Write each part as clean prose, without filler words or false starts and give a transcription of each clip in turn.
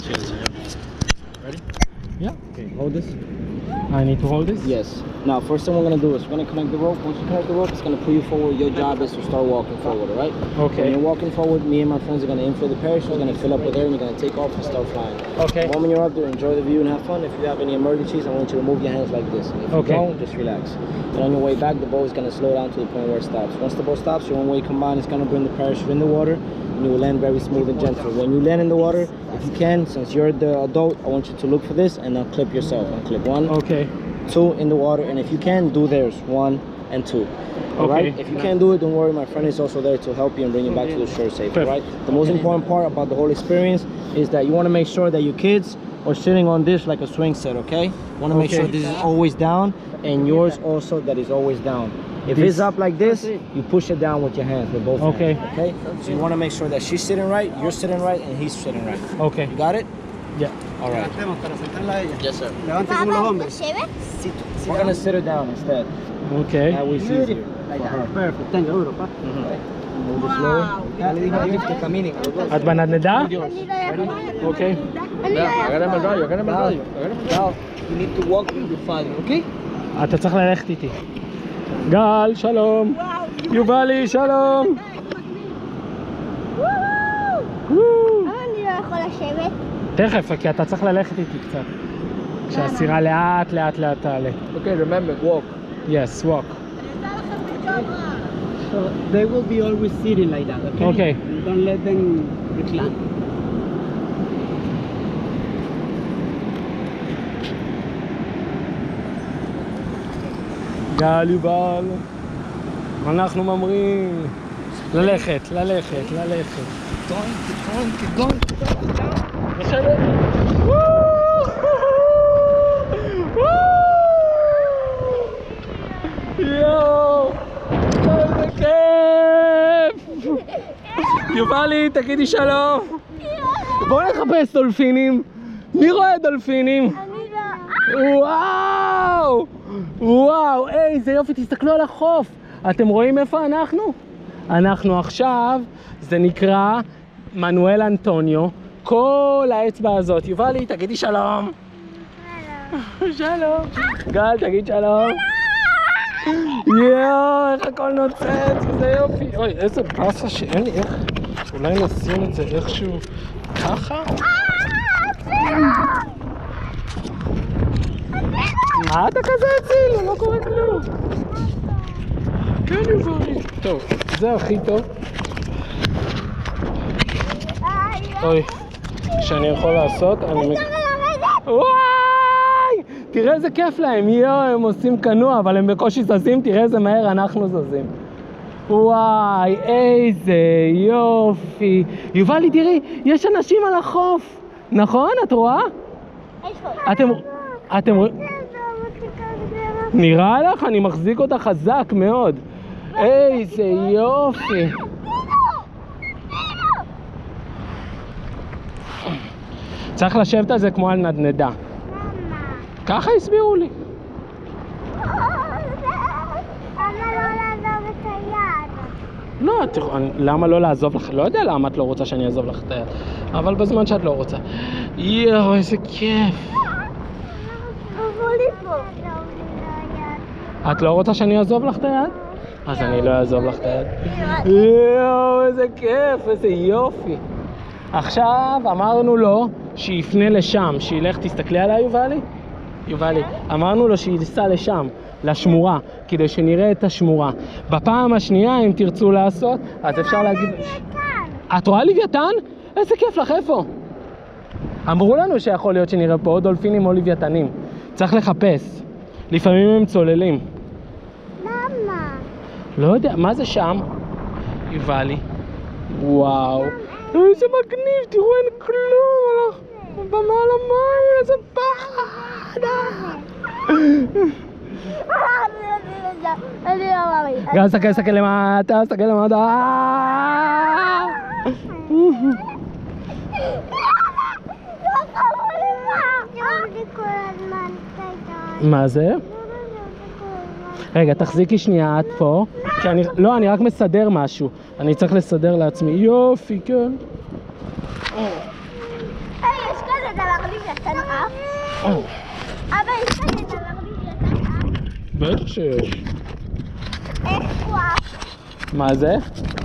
Cheers. Ready? Yeah. Okay, hold this. I need to hold this? Yes. Now, first thing we're going to do is we're going to connect the rope. Once you connect the rope, it's going to pull you forward. Your job is to start walking forward, all right? Okay. When you're walking forward, me and my friends are going to inflate the parachute. We're going to fill up with air, and you're going to take off and start flying. Okay. The moment you're up there, enjoy the view and have fun. If you have any emergencies, I want you to move your hands like this. And if you don't, just relax. And on your way back, the boat is going to slow down to the point where it stops. Once the boat stops, your one-way combine is going to bring the parachute in the water, and you will land very smooth and gentle. When you land in the water, if you can, since you're the adult, I want you to look for this and then clip yourself. Unclip one. Okay. 2 in the water, and if you can, do theirs 1 and 2. All right. If you can't do it, don't worry, my friend is also there to help you and bring you back to the shore safe. All right. The most important part about the whole experience is that you want to make sure that your kids are sitting on this like a swing set. Okay. You want to make sure this is always down, and yours also that is always down. If it's up like this, you push it down with your hands, with both hands. Okay. So you want to make sure that she's sitting right, you're sitting right, and he's sitting right. Okay. You got it? Yeah. All right. Yes, sir. We're gonna sit her down instead. Okay. That way it's easier for her. Perfect. Thank you, Papa. Move it slow. את בנדנדה? אוקיי. Agárrame el rayo, agárrame el rayo. Now, you need to walk with your father, okay? אתה צריך ללכת איתי. גל, שלום. יובלי, שלום. אני לא יכול לשבת. תכף, כי אתה צריך ללכת איתי קצת. כשהסירה לאט לאט לאט תעלה. Okay, remember, walk. Yes, walk. So they will be always sitting like that, okay? Okay. Don't let them recline. גל, יובל. אנחנו ממרים. ללכת, ללכת, ללכת. Keep going. בסדר. יואו, איזה כיף. יובלי, תגידי שלום. בואו נחפש דולפינים. מי רואה דולפינים? אני לא. וואו, וואו, איזה יופי, תסתכלו על החוף. אתם רואים איפה אנחנו? אנחנו עכשיו, זה נקרא מנואל אנטוניו. כל האצבע הזאת. יובלי, תגידי שלום. שלום. גל, תגיד שלום. יואו, איך הכל נוצץ, איזה יופי. אוי, איזה באסה שאין לי איך. אולי נשים את זה איכשהו ככה? מה אתה כזה אציל? לא קורה כלום. כן, יובלי. טוב, זה הכי טוב. אוי, שאני יכול לעשות, אני... וואי! תראה איזה כיף להם, יואו, הם עושים קנוע, אבל הם בקושי זזים, תראה איזה מהר אנחנו זזים. וואי, איזה יופי. יובלי, תראי, יש אנשים על החוף. נכון? את רואה? אתם רואים? נראה לך? אני מחזיק אותה חזק מאוד. איזה יופי. צריך לשבת על זה כמו על נדנדה. ככה הסבירו לי. לא, למה לא לעזוב לך? לא יודע למה את לא רוצה שאני אעזוב לך את היד. אבל בזמן שאת לא רוצה. יואו, איזה כיף. את לא רוצה שאני אעזוב לך את היד? אז אני לא אעזוב לך את היד. יואו, איזה כיף, איזה יופי. עכשיו אמרנו לו שיפנה לשם, שילך, תסתכלי עליי יובלי? יובלי, אמרנו לו שייסע לשם, לשמורה, כדי שנראה את השמורה. בפעם השנייה, אם תרצו לעשות, אז אפשר להגיד... את רואה לוויתן? איזה כיף לך, איפה? אמרו לנו שיכול להיות שנראה פה עוד דולפינים או לוויתנים. צריך לחפש. לפעמים הם צוללים. למה? לא יודע, מה זה שם? יובלי. וואו. איזה מגניב, תראו, אין כלום. במעל המים, איזה פחד. גם סתכל למטה, סתכל למטה. מה זה? רגע, תחזיקי שנייה, את פה. לא, אני רק מסדר משהו. אני צריך לסדר לעצמי. יופי, כן. יש כזה דבר לוויתן אף? אבא, יש כזה דבר לוויתן אף? בטח שיש. איך הוא אף? מה זה?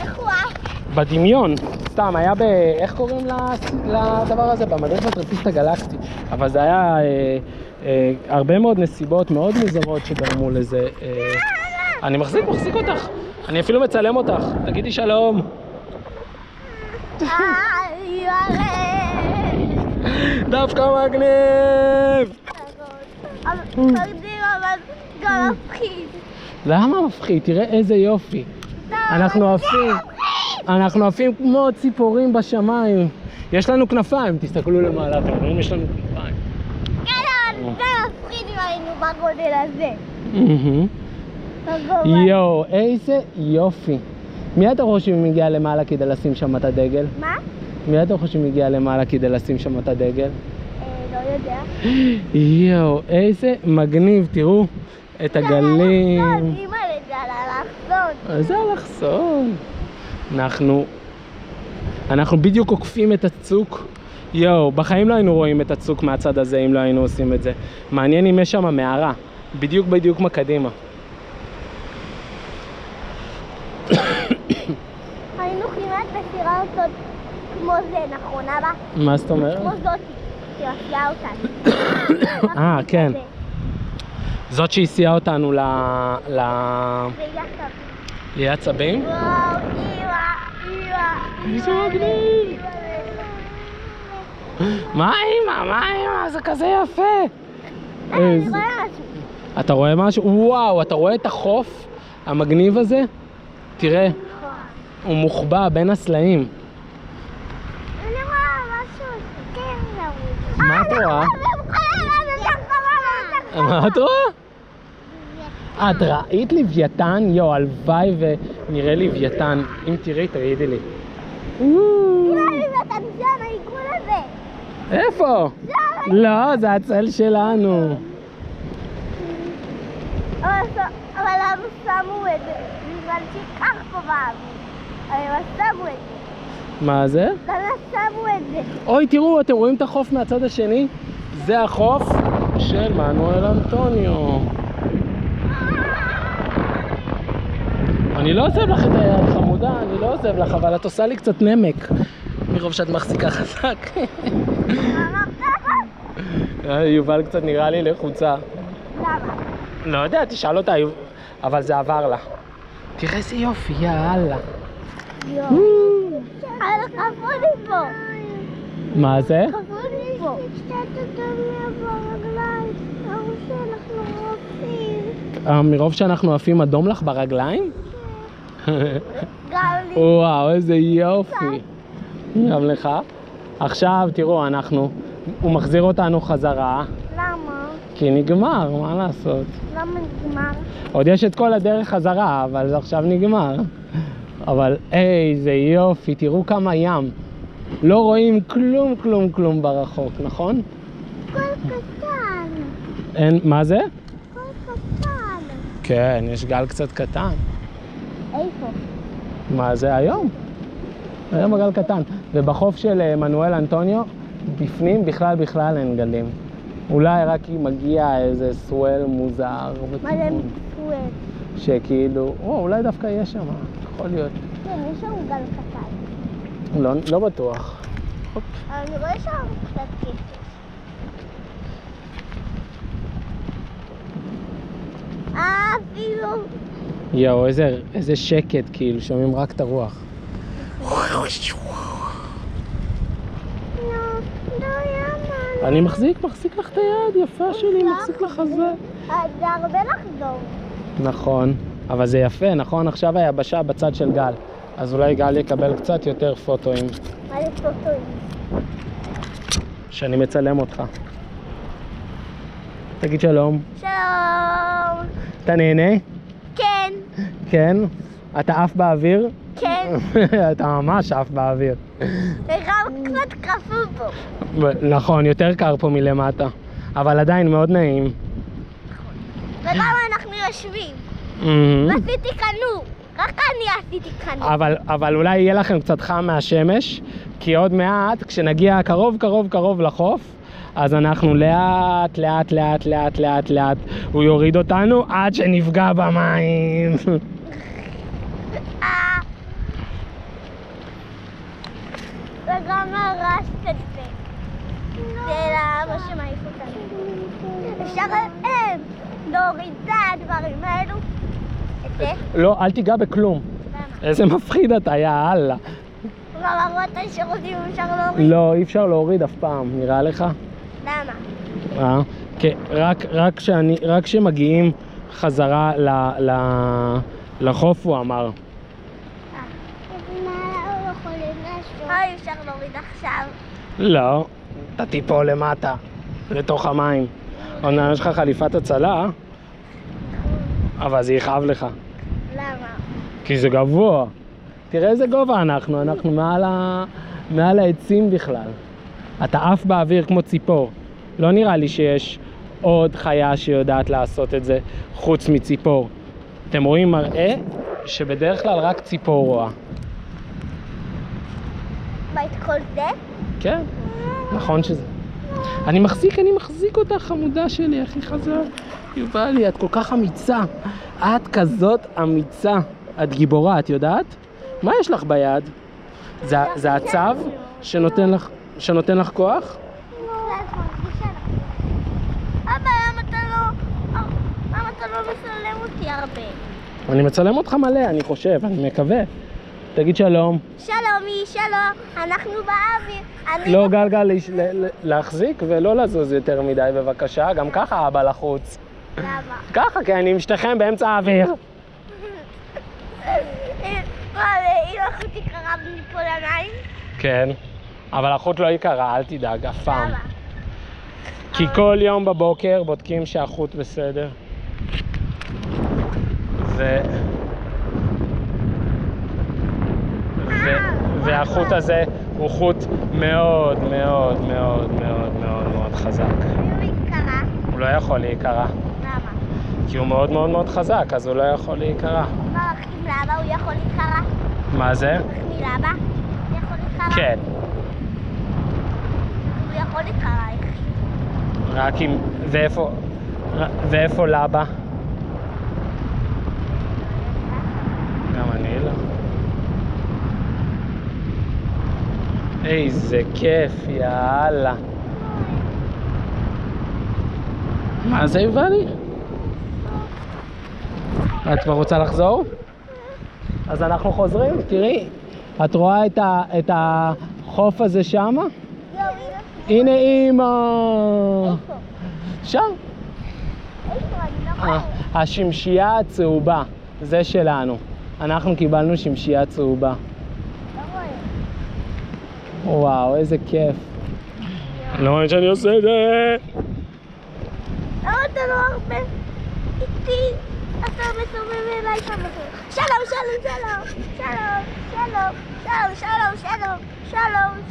איך הוא אף? בדמיון. סתם, היה איך קוראים לדבר הזה? במדריך לטרמפיסט הגלקטי. אבל זה היה הרבה מאוד נסיבות מאוד מוזרות שגרמו לזה. אני מחזיק אותך. אני אפילו מצלם אותך. תגידי שלום. דווקא מגניב! אבל תקדים, אבל גם מפחיד. למה מפחיד? תראה איזה יופי. אנחנו עפים כמו ציפורים בשמיים. יש לנו כנפיים, תסתכלו למעלה, אתם רואים? יש לנו כנפיים. כן, אבל זה מפחיד אם היינו בגודל הזה. יואו, איזה יופי. מי אתה חושב מגיע למעלה כדי לשים שם את הדגל? מה? מי אתה חושב מגיע למעלה כדי לשים שם את הדגל? לא יודע. יואו, איזה מגניב, תראו את הגלים. אימא לגל אלכסון. איזה אלכסון. אנחנו בדיוק עוקפים את הצוק. יואו, בחיים לא היינו רואים את הצוק מהצד הזה אם לא היינו עושים את זה. מעניין אם יש שם מערה. בדיוק מקדימה. היינו כמעט בסירה הזאת כמו זה, נכון אבא? מה זאת אומרת? כמו זאתי, שמסיעה אותנו. כן. זאת שהסיעה אותנו ליד צבים? וואו, אימא. איזה מגניב. מה אימא? זה כזה יפה. אני רואה משהו. אתה רואה משהו? וואו, אתה רואה את החוף המגניב הזה? תראה, הוא מוחבא בין הסלעים. אני רואה משהו, כן, מה את רואה? מה את רואה? את ראית לוויתן? יו, הלוואי ונראה לוויתן. אם תראי, תגידי לי. נראה לי ואתה שם, העיגול הזה. איפה? לא, זה הצל שלנו. אבל למה שמו את זה? בגלל שכך פה באוויר. אבל שמו את זה. מה זה? למה שמו את זה? אוי, תראו, אתם רואים את החוף מהצד השני? זה החוף של מנואל אנטוניו. אני לא עוזב לך את היד, חמודה, אני לא עוזב לך, אבל את עושה לי קצת נמק. מרוב שאת מחזיקה חזק. יובל קצת נראה לי לחוצה. למה? לא יודע, תשאל אותה, אבל זה עבר לה. תראה איזה יופי, יאללה. אבל כפו לי פה. מה זה? כפו לי פה. השתת אותם ברגליים. אמרו שאנחנו רוצים. מרוב שאנחנו עפים אדום לך ברגליים? גם לי. וואו, איזה יופי. גם לך. עכשיו, תראו, הוא מחזיר אותנו חזרה. למה? כי נגמר, מה לעשות? למה נגמר? עוד יש את כל הדרך חזרה, אבל זה עכשיו נגמר. אבל איזה יופי, תראו כמה ים. לא רואים כלום ברחוק, נכון? כל קטן. מה זה? כל קטן. כן, יש גל קצת קטן. איפה? מה זה היום? היום הגל קטן. ובחוף של מנואל אנטוניו, בפנים בכלל אין גלים. אולי רק אם מגיע איזה סואל מוזר. מה זה סואל? שכאילו, אולי דווקא יש שם, יכול להיות. כן, יש שם גל קטן. לא בטוח. אני רואה שם קצת כסף. אפילו. יואו, איזה שקט, כאילו, שומעים רק את הרוח. אני מחזיק לך את היד, יפה שלי, מחזיק לך חזה. זה הרבה לחזור. נכון, אבל זה יפה, נכון? עכשיו היבשה בצד של גל. אז אולי גל יקבל קצת יותר פוטואים. מה זה פוטואים? שאני מצלם אותך. תגיד שלום. שלום. אתה נהנה? כן. כן? אתה עף באוויר? כן. אתה ממש עף באוויר. וגם קצת קפוא פה. נכון, יותר קר פה מלמטה. אבל עדיין מאוד נעים. וגם אנחנו יושבים. עשיתי קנו. רק אני עשיתי קנה. אבל אולי יהיה לכם קצת חם מהשמש, כי עוד מעט, כשנגיע קרוב לחוף, אז אנחנו לאט, הוא יוריד אותנו עד שנפגע במים. וגם הרסת את זה. זה למה שמעיף אותנו. אפשר להוריד את הדברים האלו? את זה? לא, אל תיגע בכלום. למה? איזה מפחיד אתה, יאללה. אבל אמרת שירותים אפשר להוריד? לא, אי אפשר להוריד אף פעם, נראה לך? למה? רק כשמגיעים חזרה לחוף, הוא אמר. אי אפשר להוריד עכשיו. לא, אתה תיפול למטה, לתוך המים. אומנם יש לך חליפת הצלה, אבל זה יכאב לך. למה? כי זה גבוה. תראה איזה גובה אנחנו מעל העצים בכלל. אתה עף באוויר כמו ציפור. לא נראה לי שיש עוד חיה שיודעת לעשות את זה חוץ מציפור. אתם רואים מראה שבדרך כלל רק ציפור רואה. מה את כל זה? כן, נכון שזה. אני מחזיק אותך, חמודה שלי, הכי חזק. יובלי, את כל כך אמיצה. את כזאת אמיצה. את גיבורה, את יודעת? מה יש לך ביד? זה הצו שנותן לך כוח? אבא, למה אתה לא מצלם אותי הרבה? אני מצלם אותך מלא, אני חושב, אני מקווה. תגיד שלום. שלומי, שלום, אנחנו באוויר. לא גלגל להחזיק ולא לזוז יותר מדי בבקשה, גם ככה אבא לחוץ. למה? ככה, כי אני עם שתיכם באמצע האוויר. אם החוט יקרה מפה למים? כן, אבל החוט לא יקרה, אל תדאג, אף פעם. למה? כי כל יום בבוקר בודקים שהחוט בסדר. והחוט הזה הוא חוט מאוד חזק. אם הוא יקרה? הוא לא יכול להיקרע. למה? כי הוא מאוד חזק, אז הוא לא יכול להיקרע. מה, רק עם למה הוא יכול להיקרע? מה זה? רק מלמה? הוא יכול להיקרע? כן. הוא יכול להיקרע, איך? רק עם... ואיפה לבה? גם אני לא. איזה כיף, יאללה. מה זה יובלי? את כבר רוצה לחזור? אז אנחנו חוזרים, תראי. את רואה את החוף הזה שמה? הנה אמא. שם. איפה? אני לא רואה. השמשייה הצהובה, זה שלנו. אנחנו קיבלנו שמשייה צהובה. לא רואה. וואו, איזה כיף. לא רואה שאני עושה את זה. למה אתה לא הרבה איתי? אתה מסובב אליי שם.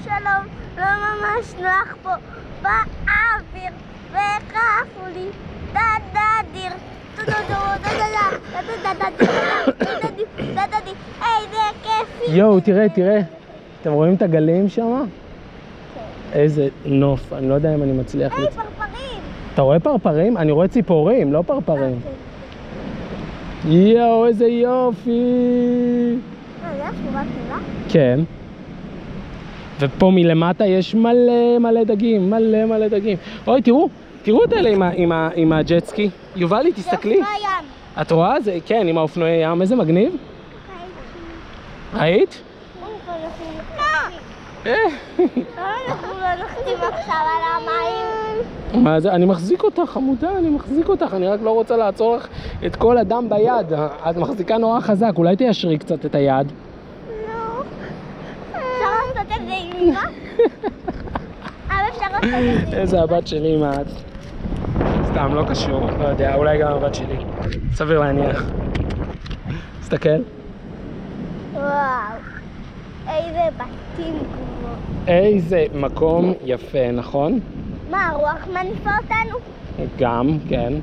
שלום. לא ממש נוח פה באוויר. וכאפו לי. דדדיר. איזה כיפי. יואו, תראה. אתם רואים את הגלים שם? איזה נוף, אני לא יודע אם אני מצליח. היי, פרפרים. אתה רואה פרפרים? אני רואה ציפורים, לא פרפרים. יואו, איזה יופי. יש תגובה תמונה? כן. ופה מלמטה יש מלא דגים, מלא דגים. אוי, תראו את אלה עם הג'טסקי. יובלי, תסתכלי. זה אופנוע ים. את רואה? זה, כן, עם האופנועי ים, איזה מגניב. ראית? אנחנו לא נחתים עכשיו על המים. מה זה? אני מחזיק אותך, חמודה, אני רק לא רוצה לעצור לך את כל הדם ביד. את מחזיקה נורא חזק, אולי תיישרי קצת את היד. לא. אפשר לעשות את זה עם אמא? אבל אפשר לעשות את זה. איזה הבת שלי, מה את? סתם, לא קשור, לא יודע, אולי גם הבת שלי. סביר להניח. תסתכל. וואו. איזה בתים גבוהים. איזה מקום יפה, נכון? מה, הרוח מניפה אותנו? גם, כן.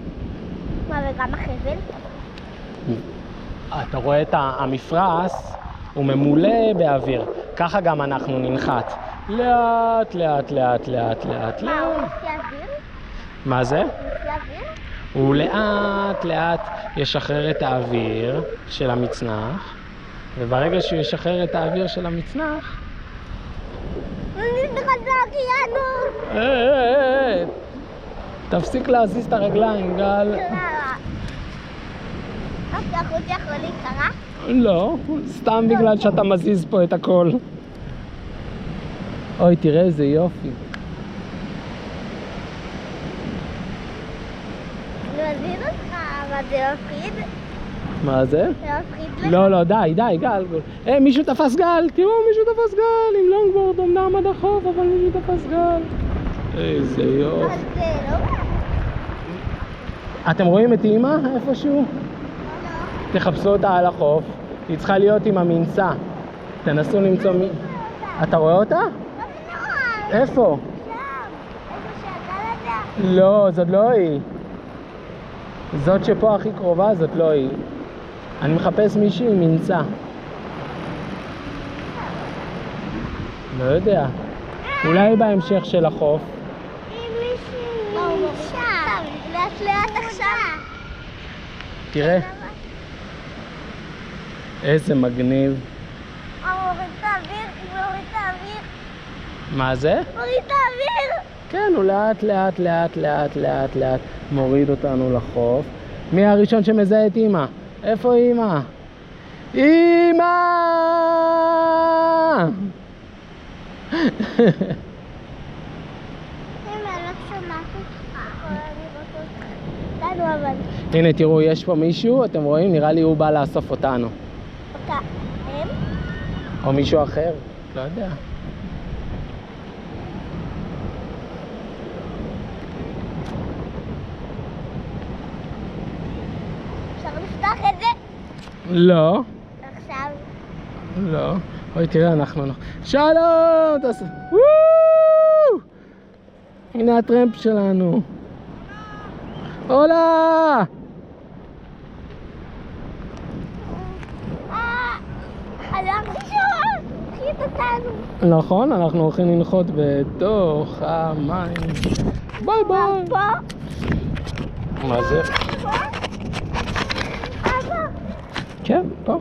מה, וגם החבל? אתה רואה את המפרש, הוא ממולא באוויר. ככה גם אנחנו ננחת. לאט, לאט, לאט, לאט, לאט, מה, הוא לאט. לפי אוויר? מה זה? לפי אוויר? הוא לאט, לאט ישחרר את האוויר של המצנח, וברגע שהוא ישחרר את האוויר של המצנח... תפסיק להזיז את הרגליים, גל. החוט יכול להיקרע? לא, סתם בגלל שאתה מזיז פה את הכל. אוי, תראה איזה יופי. אני מזיז אותך, אבל זה מפחיד. מה זה? זה מפחיד לך. לא, לא, די, די, גל. מישהו תפס גל, תראו, מישהו תפס גל עם לונגבורד, אמנם עד החוף, אבל מישהו תפס גל. איזה יופי. אבל זה לא... אתם רואים את אמא איפשהו? תחפשו אותה על החוף, היא צריכה להיות עם המנסה. תנסו למצוא מי... אתה רואה אותה? איפה? שם, איפה שהגל הזה. לא, זאת לא היא. זאת שפה הכי קרובה, זאת לא היא. אני מחפש מישהי עם מנסה. לא יודע. אולי בהמשך של החוף. שם, לאט לאט עכשיו. תראה. איזה מגניב. מוריד את האוויר, מוריד את האוויר. מה זה? מוריד את האוויר. כן, הוא לאט לאט לאט לאט לאט לאט מוריד אותנו לחוף. מי הראשון שמזהה את אמא? איפה אמא? אמא! הנה תראו, יש פה מישהו, אתם רואים? נראה לי הוא בא לאסוף אותנו. הם? או מישהו אחר, לא יודע. אפשר לפתוח את זה? לא, עכשיו. לא. אוי, תראה, אנחנו... שלום! תעשה... וואו! הנה הטרמפ שלנו. הולה! הלכתי שם! חיית אותנו. נכון, אנחנו הולכים לנחות בתוך המים. ביי ביי! פה? מה זה? פה? אבא. כן, פה.